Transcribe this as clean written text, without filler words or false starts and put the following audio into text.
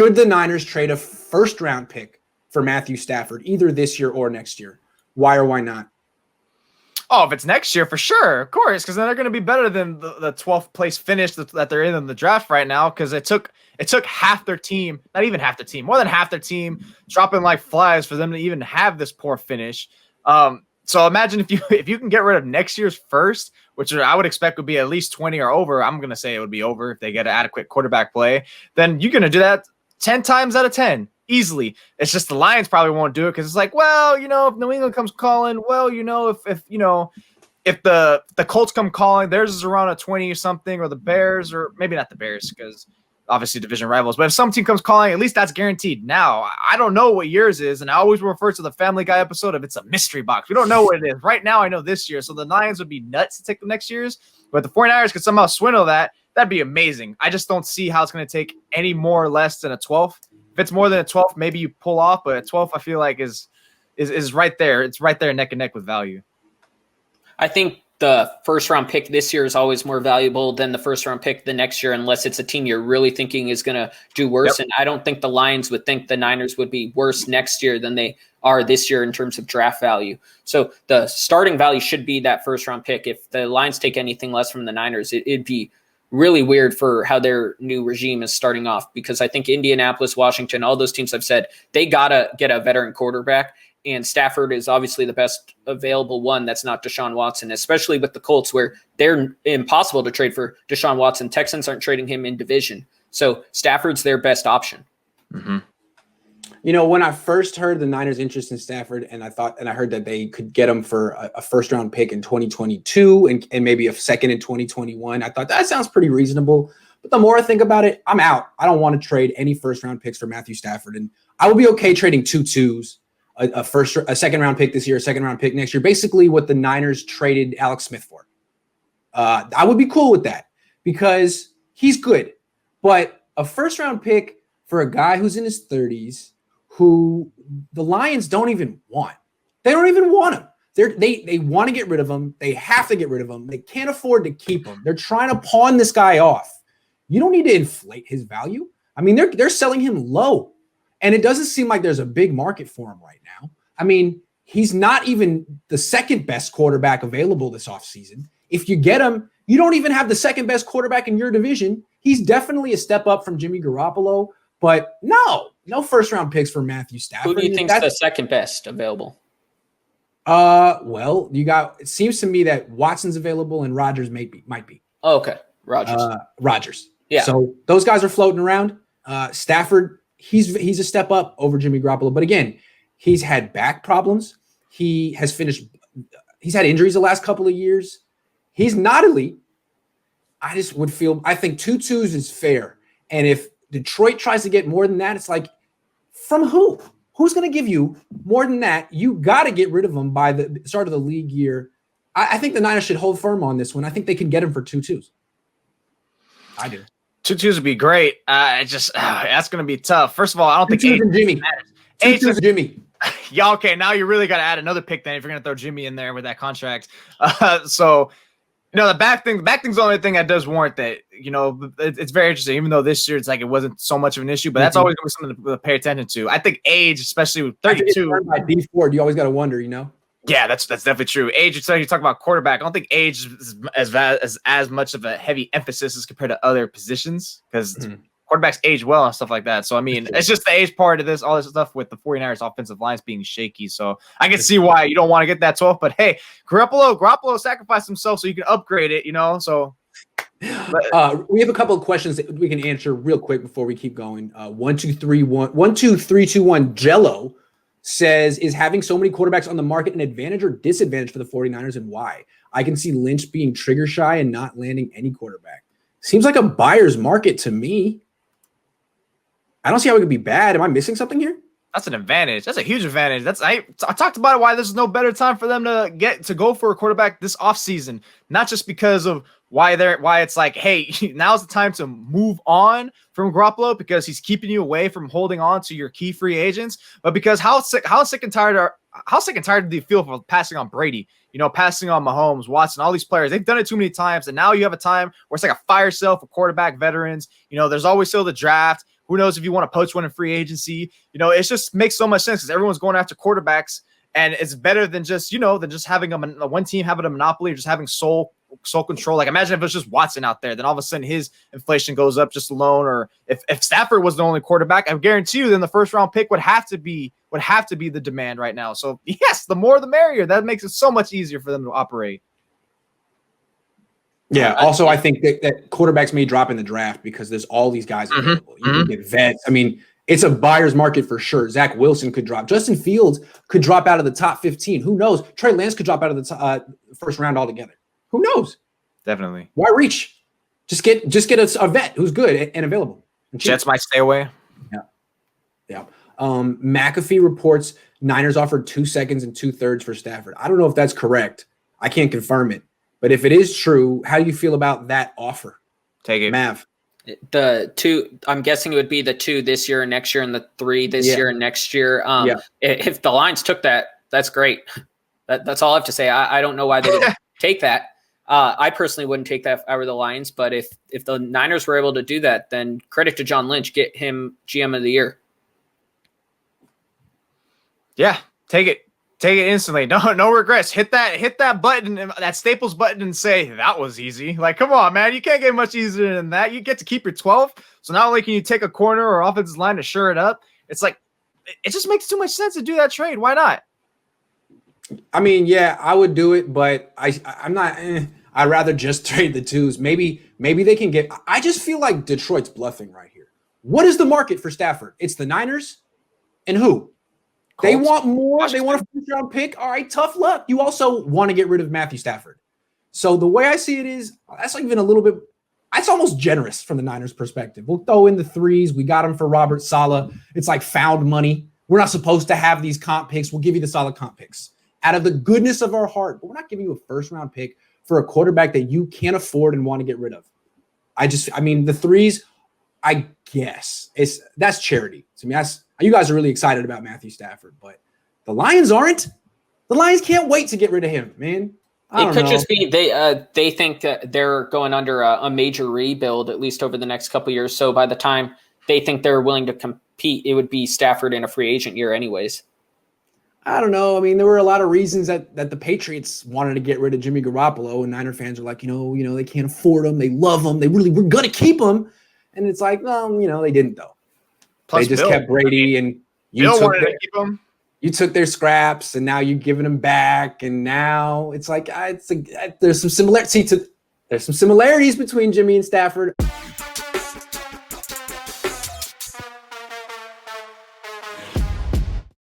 Should the Niners trade a first-round pick for Matthew Stafford, either this year or next year? Why or why not? Oh, if it's next year, for sure, of course, because then they're going to be better than the 12th place finish that they're in the draft right now. Because it took half their team, not even half their team, more than half their team, dropping like flies for them to even have this poor finish. So imagine if you can get rid of next year's first, which I would expect would be at least 20 or over. I'm going to say it would be over if they get an adequate quarterback play. Then you're going to do that 10 times out of 10. Easily. It's just the Lions probably won't do it because it's like, well, if New England comes calling, well, if the Colts come calling, theirs is around a 20 or something, or the Bears, or maybe not the Bears because obviously division rivals, but if some team comes calling, at least that's guaranteed. Now, I don't know what yours is, and I always refer to the Family Guy episode of it's a mystery box. We don't know what it is. Right now, I know this year, so the Lions would be nuts to take the next year's, but the 49ers could somehow swindle that. That'd be amazing. I just don't see how it's going to take any more or less than a 12th. If it's more than a 12th, maybe you pull off, but a 12th I feel like is right there. It's right there neck and neck with value. I think the first round pick this year is always more valuable than the first round pick the next year, unless it's a team you're really thinking is going to do worse. Yep. And I don't think the Lions would think the Niners would be worse next year than they are this year in terms of draft value. So the starting value should be that first round pick. If the Lions take anything less from the Niners, it'd be really weird for how their new regime is starting off, because I think Indianapolis, Washington, all those teams I've said, they got to get a veteran quarterback, and Stafford is obviously the best available one that's not Deshaun Watson, especially with the Colts where they're impossible to trade for Deshaun Watson. Texans aren't trading him in division. So Stafford's their best option. Mm-hmm. When I first heard the Niners' interest in Stafford, and I heard that they could get him for a first-round pick in 2022 and maybe a second in 2021, I thought that sounds pretty reasonable. But the more I think about it, I'm out. I don't want to trade any first-round picks for Matthew Stafford, and I would be okay trading 2 twos, a second-round pick this year, a second-round pick next year, basically what the Niners traded Alex Smith for. I would be cool with that because he's good, but a first-round pick for a guy who's in his 30s, who the Lions don't even want. They don't even want him. They want to get rid of him. They have to get rid of him. They can't afford to keep him. They're trying to pawn this guy off. You don't need to inflate his value. I mean, they're selling him low, and it doesn't seem like there's a big market for him right now. I mean, he's not even the second best quarterback available this offseason. If you get him, you don't even have the second best quarterback in your division. He's definitely a step up from Jimmy Garoppolo. But no first-round picks for Matthew Stafford. Who do you think's the second best available? Well, it seems to me that Watson's available and Rodgers might be. Oh, okay. Rodgers. Yeah. So those guys are floating around. Stafford, he's a step up over Jimmy Garoppolo. But again, he's had back problems. He's had injuries the last couple of years. He's not elite. I think 2 twos is fair. And if Detroit tries to get more than that, it's like, from who? Who's going to give you more than that? You got to get rid of him by the start of the league year. I think the Niners should hold firm on this one. I think they can get him for 2 twos. I do. 2 twos would be great. That's going to be tough. First of all, I don't think Jimmy. 2 twos Jimmy. Yeah, okay. Now you really got to add another pick then if you're going to throw Jimmy in there with that contract. The back thing's the only thing that does warrant that. It's very interesting. Even though this year it's like it wasn't so much of an issue, but that's always going to be something to pay attention to. I think age, especially with 32, by D4, you always got to wonder. Yeah, that's definitely true. Age. So you talk about quarterback. I don't think age is as much of a heavy emphasis as compared to other positions because quarterbacks age well and stuff like that. So I mean, it's just the age part of this, all this stuff with the 49ers offensive lines being shaky. So I can see why you don't want to get that 12. But hey, Garoppolo sacrificed himself so you can upgrade it. So. We have a couple of questions that we can answer real quick before we keep going. 12321 Jello says, is having so many quarterbacks on the market an advantage or disadvantage for the 49ers, and why? I can see Lynch being trigger shy and not landing any quarterback. Seems like a buyer's market to me. I don't see how it could be bad. Am I missing something here? That's an advantage. That's a huge advantage. I talked about it, why there's no better time for them to go for a quarterback this offseason. Not just because of why it's like, hey, now's the time to move on from Garoppolo because he's keeping you away from holding on to your key free agents, but because how sick and tired do you feel for passing on Brady? Passing on Mahomes, Watson, all these players. They've done it too many times, and now you have a time where it's like a fire sale for quarterback veterans. There's always still the draft. Who knows if you want to poach one in free agency? You know, it just makes so much sense because everyone's going after quarterbacks, and it's better than just, you know, than just having a one team having a monopoly or just having sole control. Like, imagine if it's just Watson out there, then all of a sudden his inflation goes up just alone. Or if Stafford was the only quarterback, I guarantee you then the first round pick would have to be the demand right now. So yes, the more the merrier. That makes it so much easier for them to operate. Yeah. Also, I think that quarterbacks may drop in the draft because there's all these guys available. You can get vets. I mean, it's a buyer's market for sure. Zach Wilson could drop. Justin Fields could drop out of the top 15. Who knows? Trey Lance could drop out of the first round altogether. Who knows? Definitely. Why reach? Just get a vet who's good and available. And Jets might stay away. Yeah. McAfee reports Niners offered 2 seconds and 2/3 for Stafford. I don't know if that's correct. I can't confirm it. But if it is true, how do you feel about that offer? Take it. Mav. The 2, I'm guessing it would be the 2 this year and next year and the 3 this year and next year. If the Lions took that, that's great. That's all I have to say. I don't know why they didn't take that. I personally wouldn't take that if I were the Lions, but if the Niners were able to do that, then credit to John Lynch, get him GM of the year. Yeah, take it. Take it instantly. No regrets. Hit that button, that Staples button, and say that was easy. Like, come on, man. You can't get much easier than that. You get to keep your 12. So not only can you take a corner or offensive line to shore it up, it's like it just makes too much sense to do that trade. Why not? I mean, yeah, I would do it, but I'm not. I'd rather just trade the 2s. Maybe they can get. I just feel like Detroit's bluffing right here. What is the market for Stafford? It's the Niners, and who? They want more. They want a first-round pick. All right, tough luck. You also want to get rid of Matthew Stafford. So the way I see it is, that's like even a little bit. That's almost generous from the Niners' perspective. We'll throw in the 3s. We got him for Robert Saleh. It's like found money. We're not supposed to have these comp picks. We'll give you the solid comp picks out of the goodness of our heart. But we're not giving you a first-round pick for a quarterback that you can't afford and want to get rid of. I mean, the 3s. I guess that's charity. To me, you guys are really excited about Matthew Stafford, but the Lions aren't. The Lions can't wait to get rid of him, man. It could just be they think that they're going under a major rebuild at least over the next couple of years. So by the time they think they're willing to compete, it would be Stafford in a free agent year, anyways. I don't know. I mean, there were a lot of reasons that the Patriots wanted to get rid of Jimmy Garoppolo, and Niner fans are like, they can't afford him. They love him. We're gonna keep him. And it's like, well, they didn't though. Plus they just kept Brady, and you took their scraps, and now you're giving them back, and now it's like there's some similarities between Jimmy and Stafford.